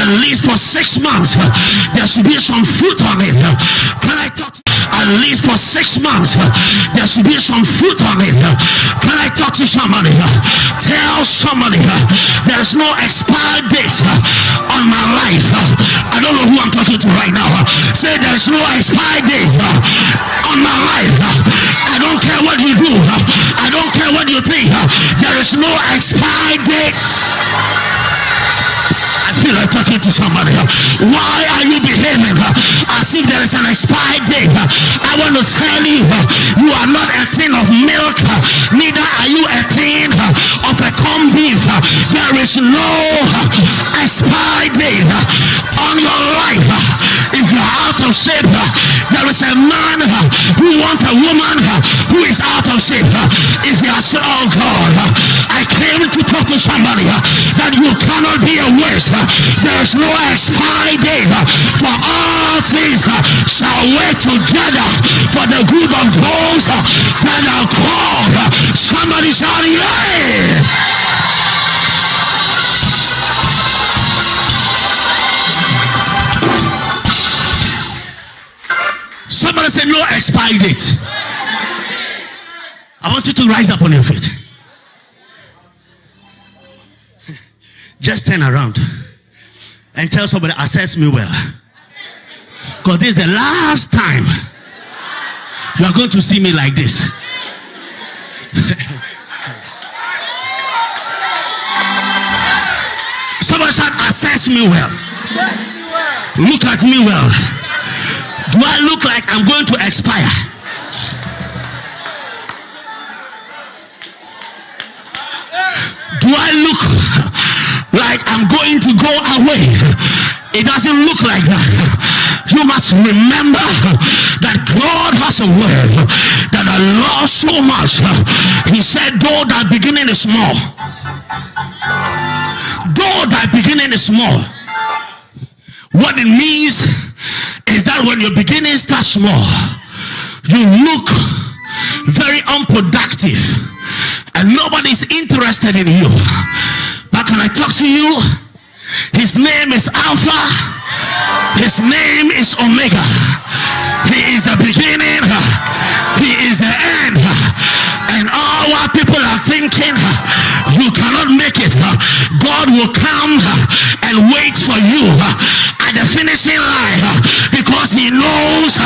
At least for 6 months, there should be some fruit on it. Can I talk? At least for 6 months, there should be some fruit on it. Can I talk to somebody? Tell somebody there's no expired date on my life. I don't know who I'm talking to right now. Say there's no expired date on my life. I don't care what you do. I don't care what you think. There is no expired date. I feel like talking to somebody. Why are you behaving as if there is an expired date? I want to tell you, you are not a tin of milk, neither are you a tin of a corned beef. There is no expired date on your life. If you are out of shape, there is a man who wants a woman who is out of shape. If you are saying, oh God, I came to talk to somebody that you cannot be a worse. There is no expiry date, for all things shall work together for the good of those that are called. Somebody shout, yeah! Somebody say no expiry date. I want you to rise up on your feet. Just turn around and tell somebody, assess me well. Because this is the last time you are going to see me like this. Somebody shout, assess me well. Look at me well. Do I look like I'm going to expire? Do I look like I'm going to go away? It doesn't look like that. You must remember that God has a word that I love so much. He said, though thy beginning is small, though thy beginning is small. What it means is that when your beginning starts small, you look very unproductive and nobody's interested in you. But can I talk to you? His name is Alpha. His name is Omega. He is the beginning. He is the end. And all what people are thinking, you cannot make it. God will come and wait for you at the finishing line, because he knows